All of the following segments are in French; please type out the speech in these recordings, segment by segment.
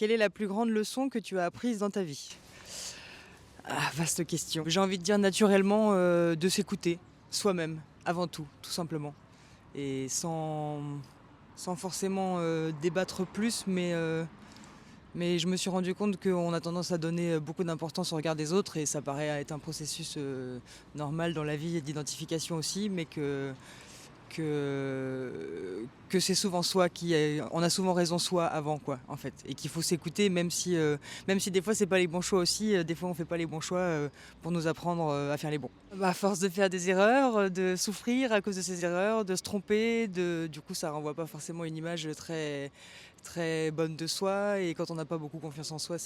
Quelle est la plus grande leçon que tu as apprise dans ta vie? Ah, vaste question. J'ai envie de dire naturellement, de s'écouter, soi-même, avant tout simplement. Et sans forcément, débattre plus, mais je me suis rendu compte qu'on a tendance à donner, beaucoup d'importance au regard des autres et ça paraît être un processus, normal dans la vie et d'identification aussi, mais que c'est souvent soi qui est, on a souvent raison soi avant quoi en fait, et qu'il faut s'écouter même si des fois c'est pas les bons choix aussi, des fois on fait pas les bons choix pour nous apprendre à faire les bons. Bah, à force de faire des erreurs, de souffrir à cause de ces erreurs, de se tromper, du coup ça renvoie pas forcément une image très très bonne de soi, et quand on n'a pas beaucoup confiance en soi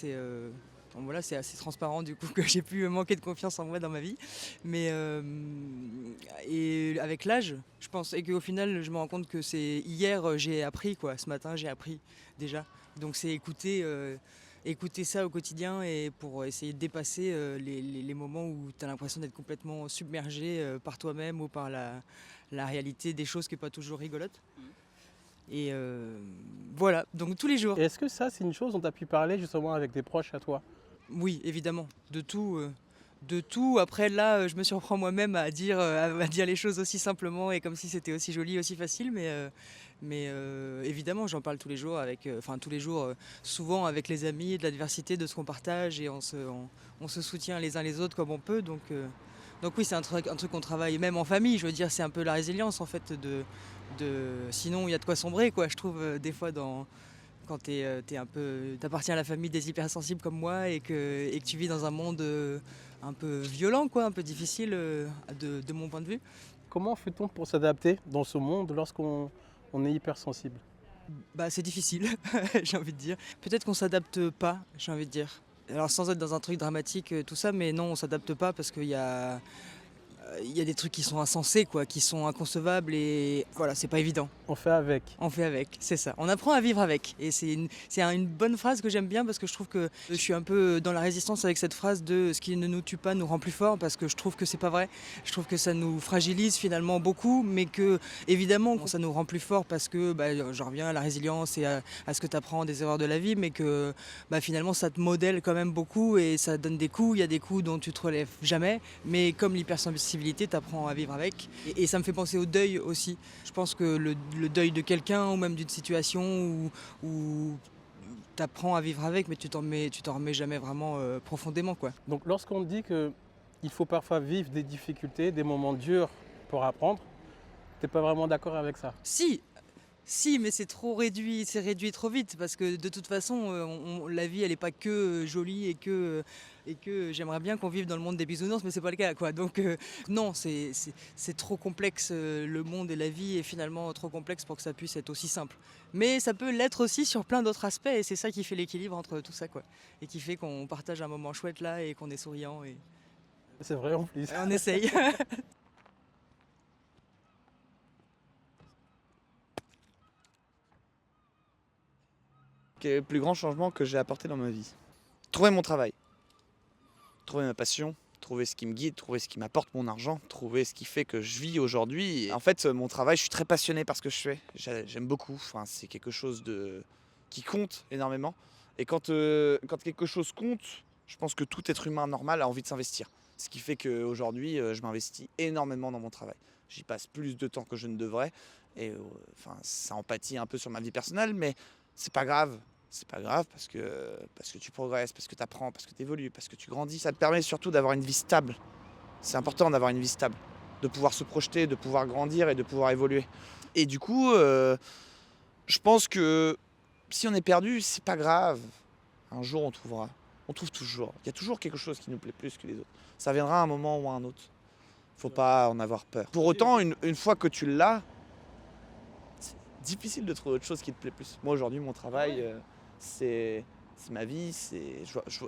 bon, voilà, c'est assez transparent du coup que j'ai pu manquer de confiance en moi dans ma vie. Mais et avec l'âge, je pense, et qu'au final, je me rends compte que c'est hier, j'ai appris quoi. Ce matin, j'ai appris déjà. Donc c'est écouter ça au quotidien et pour essayer de dépasser les moments où tu as l'impression d'être complètement submergé par toi-même ou par la réalité des choses qui n'est pas toujours rigolote. Et voilà, donc tous les jours. Et est-ce que ça, c'est une chose dont tu as pu parler justement avec des proches à toi? Oui, évidemment, de tout. De tout. Après, là, je me surprends moi-même à dire les choses aussi simplement et comme si c'était aussi joli, aussi facile. Évidemment, j'en parle tous les jours enfin tous les jours, souvent avec les amis, de la diversité, de ce qu'on partage et on se soutient les uns les autres comme on peut. Donc oui, c'est un truc qu'on travaille même en famille. Je veux dire, c'est un peu la résilience en fait sinon il y a de quoi sombrer, quoi. Je trouve des fois quand t'appartiens à la famille des hypersensibles comme moi et que tu vis dans un monde un peu violent, quoi, un peu difficile de mon point de vue. Comment fait-on pour s'adapter dans ce monde lorsqu'on est hypersensible? Bah c'est difficile, j'ai envie de dire. Peut-être qu'on s'adapte pas, j'ai envie de dire. Alors sans être dans un truc dramatique, tout ça, mais non, on s'adapte pas parce qu'il y a des trucs qui sont insensés, quoi, qui sont inconcevables et voilà, c'est pas évident. On fait avec. On fait avec, c'est ça. On apprend à vivre avec. Et une bonne phrase que j'aime bien parce que je trouve que je suis un peu dans la résistance avec cette phrase de ce qui ne nous tue pas nous rend plus forts, parce que je trouve que c'est pas vrai. Je trouve que ça nous fragilise finalement beaucoup, mais que évidemment ça nous rend plus forts parce que j'en reviens à la résilience et à ce que tu apprends des erreurs de la vie, mais que finalement ça te modèle quand même beaucoup et ça donne des coups. Il y a des coups dont tu te relèves jamais, mais comme l'hypersensibilité, tu apprends à vivre avec. Et ça me fait penser au deuil aussi. Je pense que le deuil de quelqu'un ou même d'une situation où tu apprends à vivre avec, mais tu t'en remets jamais vraiment profondément, quoi. Donc lorsqu'on dit qu'il faut parfois vivre des difficultés, des moments durs pour apprendre, tu n'es pas vraiment d'accord avec ça? Si, si, mais c'est réduit trop vite parce que de toute façon, la vie elle est pas que jolie et que j'aimerais bien qu'on vive dans le monde des bisounours, mais c'est pas le cas, quoi. Donc non, c'est trop complexe, le monde et la vie est finalement trop complexe pour que ça puisse être aussi simple. Mais ça peut l'être aussi sur plein d'autres aspects et c'est ça qui fait l'équilibre entre tout ça, quoi. Et qui fait qu'on partage un moment chouette là et qu'on est souriant et C'est vrai en plus. on essaye. Quel est le plus grand changement que j'ai apporté dans ma vie? Trouver mon travail, trouver ma passion, trouver ce qui me guide, trouver ce qui m'apporte mon argent, trouver ce qui fait que je vis aujourd'hui. Et en fait, mon travail, je suis très passionné par ce que je fais. J'aime beaucoup. Enfin, c'est quelque chose qui compte énormément. Et quand quelque chose compte, je pense que tout être humain normal a envie de s'investir. Ce qui fait qu'aujourd'hui, je m'investis énormément dans mon travail. J'y passe plus de temps que je ne devrais. Et enfin, ça empathie un peu sur ma vie personnelle, mais c'est pas grave. C'est pas grave parce que tu progresses, parce que tu apprends, parce que tu évolues, parce que tu grandis. Ça te permet surtout d'avoir une vie stable. C'est important d'avoir une vie stable, de pouvoir se projeter, de pouvoir grandir et de pouvoir évoluer. Et du coup, je pense que si on est perdu, c'est pas grave. Un jour, on trouvera. On trouve toujours. Il y a toujours quelque chose qui nous plaît plus que les autres. Ça viendra à un moment ou à un autre. Faut pas en avoir peur. Pour autant, une fois que tu l'as, c'est difficile de trouver autre chose qui te plaît plus. Moi, aujourd'hui, mon travail, c'est ma vie.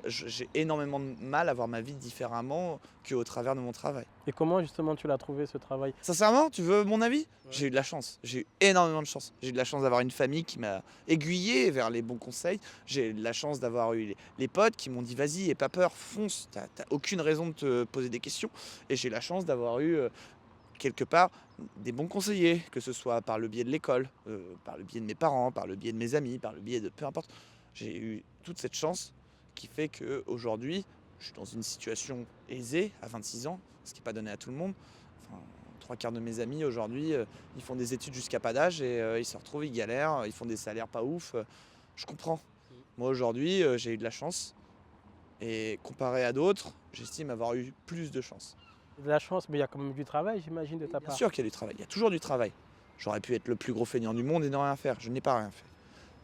J'ai énormément de mal à voir ma vie différemment qu'au travers de mon travail. Et comment justement tu l'as trouvé ce travail? Sincèrement, tu veux mon avis? J'ai eu de la chance. J'ai eu énormément de chance. J'ai eu de la chance d'avoir une famille qui m'a aiguillé vers les bons conseils. J'ai eu de la chance d'avoir eu les potes qui m'ont dit vas-y, aie pas peur, fonce, t'as aucune raison de te poser des questions. Et j'ai eu la chance d'avoir eu quelque part des bons conseillers, que ce soit par le biais de l'école, par le biais de mes parents, par le biais de mes amis, par le biais de peu importe. J'ai eu toute cette chance qui fait qu'aujourd'hui, je suis dans une situation aisée à 26 ans, ce qui n'est pas donné à tout le monde. Enfin, 3/4 de mes amis aujourd'hui, ils font des études jusqu'à pas d'âge et ils se retrouvent, ils galèrent, ils font des salaires pas ouf. Je comprends. Moi aujourd'hui, j'ai eu de la chance et comparé à d'autres, j'estime avoir eu plus de chance. De la chance, mais il y a quand même du travail, j'imagine, de ta Bien part. sûr qu'il y a du travail, il y a toujours du travail. J'aurais pu être le plus gros feignant du monde et ne rien faire, je n'ai pas rien fait.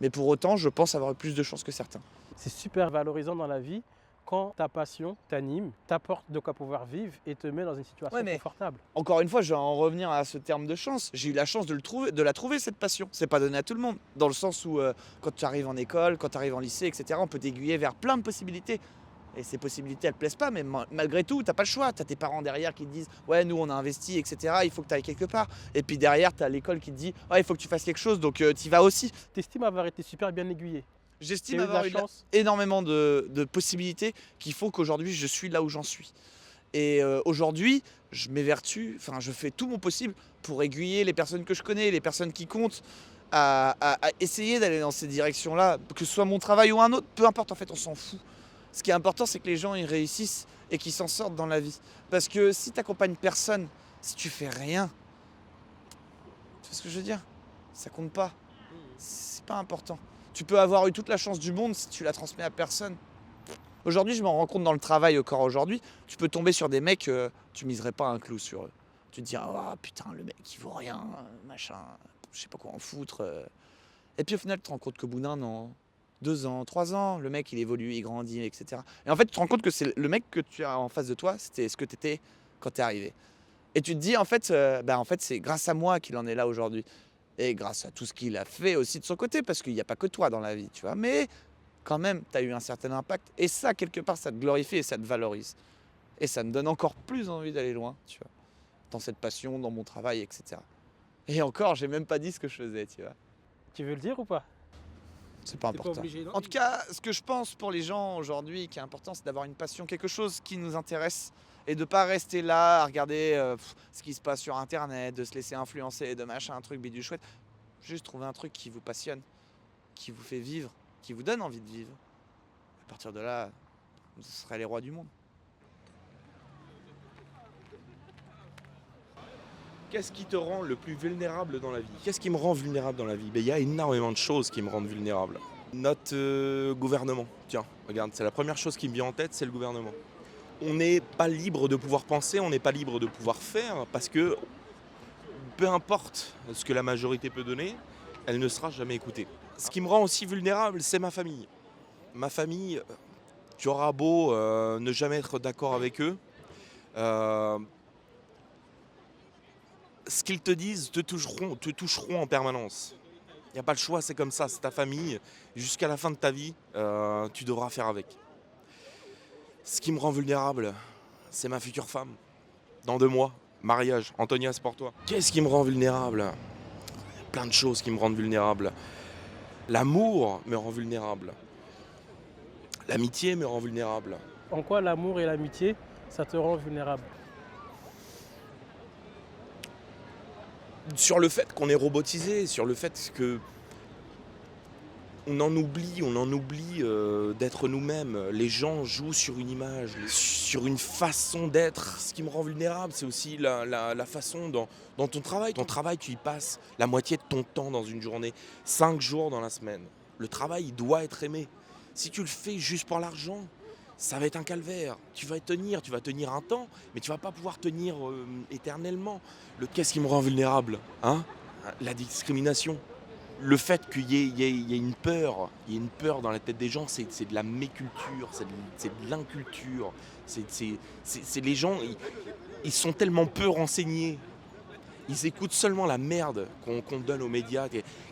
Mais pour autant, je pense avoir eu plus de chance que certains. C'est super valorisant dans la vie quand ta passion t'anime, t'apporte de quoi pouvoir vivre et te met dans une situation Ouais, mais- confortable. Encore une fois, je vais en revenir à ce terme de chance. J'ai eu la chance de la trouver, cette passion. C'est pas donné à tout le monde. Dans le sens où, quand tu arrives en école, quand tu arrives en lycée, etc., on peut t'aiguiller vers plein de possibilités. Et ces possibilités, elles plaisent pas, mais malgré tout, t'as pas le choix. T'as tes parents derrière qui te disent ouais, nous on a investi, etc., il faut que tu ailles quelque part. Et puis derrière, t'as l'école qui te dit ouais, il faut que tu fasses quelque chose, donc t'y vas aussi. T'estimes avoir été super bien aiguillé. J'estime T'as eu de avoir la eu chance. énormément de possibilités qui font qu'aujourd'hui je suis là où j'en suis. Et aujourd'hui, je m'évertue, enfin je fais tout mon possible pour aiguiller les personnes que je connais, les personnes qui comptent, à essayer d'aller dans ces directions-là, que ce soit mon travail ou un autre, peu importe, en fait, on s'en fout. Ce qui est important, c'est que les gens ils réussissent et qu'ils s'en sortent dans la vie. Parce que si tu n'accompagnes personne, si tu fais rien, tu vois ce que je veux dire? Ça compte pas. C'est pas important. Tu peux avoir eu toute la chance du monde si tu la transmets à personne. Aujourd'hui, je m'en rends compte dans le travail encore aujourd'hui. Tu peux tomber sur des mecs, tu miserais pas un clou sur eux. Tu te dis, ah putain, le mec il vaut rien, machin, je sais pas quoi en foutre. Et puis au final, tu te rends compte qu'au bout d'un an, 2 ans, 3 ans, le mec il évolue, il grandit, etc. Et en fait, tu te rends compte que c'est le mec que tu as en face de toi, c'était ce que tu étais quand tu es arrivé. Et tu te dis, en fait, c'est grâce à moi qu'il en est là aujourd'hui. Et grâce à tout ce qu'il a fait aussi de son côté, parce qu'il n'y a pas que toi dans la vie, tu vois. Mais quand même, tu as eu un certain impact. Et ça, quelque part, ça te glorifie et ça te valorise. Et ça me donne encore plus envie d'aller loin, tu vois. Dans cette passion, dans mon travail, etc. Et encore, j'ai même pas dit ce que je faisais, tu vois. Tu veux le dire ou pas? C'est pas T'es pas important. obligé, non? En tout cas, ce que je pense pour les gens aujourd'hui qui est important, c'est d'avoir une passion, quelque chose qui nous intéresse et de ne pas rester là à regarder ce qui se passe sur internet, de se laisser influencer, de machin, un truc bidule chouette. Juste trouver un truc qui vous passionne, qui vous fait vivre, qui vous donne envie de vivre. À partir de là, vous serez les rois du monde. Qu'est-ce qui te rend le plus vulnérable dans la vie? Qu'est-ce qui me rend vulnérable dans la vie? Il y a énormément de choses qui me rendent vulnérable. Notre gouvernement, tiens, regarde, c'est la première chose qui me vient en tête, c'est le gouvernement. On n'est pas libre de pouvoir penser, on n'est pas libre de pouvoir faire, parce que peu importe ce que la majorité peut donner, elle ne sera jamais écoutée. Ce qui me rend aussi vulnérable, c'est ma famille. Ma famille, tu auras beau ne jamais être d'accord avec eux, ce qu'ils te disent te toucheront en permanence. Il n'y a pas le choix, c'est comme ça, c'est ta famille. Jusqu'à la fin de ta vie, tu devras faire avec. Ce qui me rend vulnérable, c'est ma future femme. Dans 2 mois, mariage. Antonia, c'est pour toi. Qu'est-ce qui me rend vulnérable? Il y a plein de choses qui me rendent vulnérable. L'amour me rend vulnérable. L'amitié me rend vulnérable. En quoi l'amour et l'amitié, ça te rend vulnérable? Sur le fait qu'on est robotisé, sur le fait que on en oublie d'être nous-mêmes. Les gens jouent sur une image, sur une façon d'être. Ce qui me rend vulnérable, c'est aussi la façon dans ton travail. Ton travail, tu y passes la moitié de ton temps dans une journée, 5 jours dans la semaine. Le travail, il doit être aimé. Si tu le fais juste pour l'argent, ça va être un calvaire. Tu vas tenir un temps, mais tu vas pas pouvoir tenir éternellement. Qu'est-ce qui me rend vulnérable, hein? La discrimination. Le fait qu'il y ait une peur, dans la tête des gens, c'est de la méculture, c'est de l'inculture. C'est les gens, ils sont tellement peu renseignés. Ils écoutent seulement la merde qu'on donne aux médias,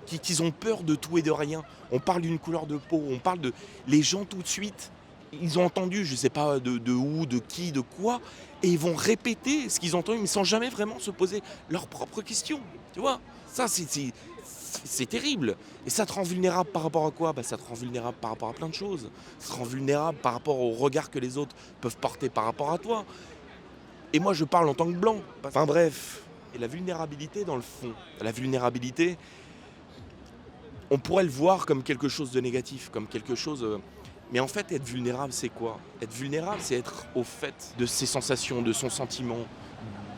qu'ils ont peur de tout et de rien. On parle d'une couleur de peau, on parle de... Les gens tout de suite, ils ont entendu, je ne sais pas de où, de qui, de quoi, et ils vont répéter ce qu'ils ont entendu, mais sans jamais vraiment se poser leurs propres questions. Tu vois, ça c'est terrible. Et ça te rend vulnérable par rapport à quoi? Ça te rend vulnérable par rapport à plein de choses. Ça te rend vulnérable par rapport au regard que les autres peuvent porter par rapport à toi. Et moi, je parle en tant que blanc. Enfin bref. Et la vulnérabilité, dans le fond, la vulnérabilité, on pourrait le voir comme quelque chose de négatif, comme quelque chose... Mais en fait, être vulnérable, c'est quoi? Être vulnérable, c'est être au fait de ses sensations, de son sentiment,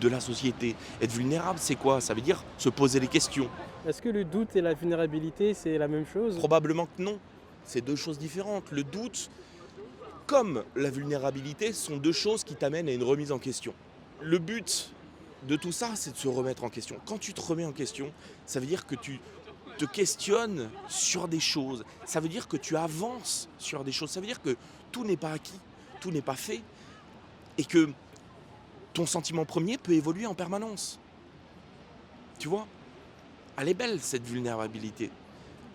de la société. Être vulnérable, c'est quoi? Ça veut dire se poser les questions. Est-ce que le doute et la vulnérabilité, c'est la même chose? Probablement que non. C'est deux choses différentes. Le doute, comme la vulnérabilité, sont deux choses qui t'amènent à une remise en question. Le but de tout ça, c'est de se remettre en question. Quand tu te remets en question, ça veut dire que tu te questionnes sur des choses. Ça veut dire que tu avances sur des choses. Ça veut dire que tout n'est pas acquis, tout n'est pas fait. Et que ton sentiment premier peut évoluer en permanence. Tu vois? Elle est belle, cette vulnérabilité.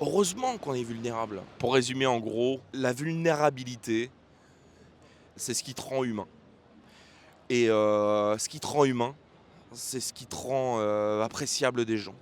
Heureusement qu'on est vulnérable. Pour résumer en gros, la vulnérabilité, c'est ce qui te rend humain. Et ce qui te rend humain, c'est ce qui te rend appréciable des gens.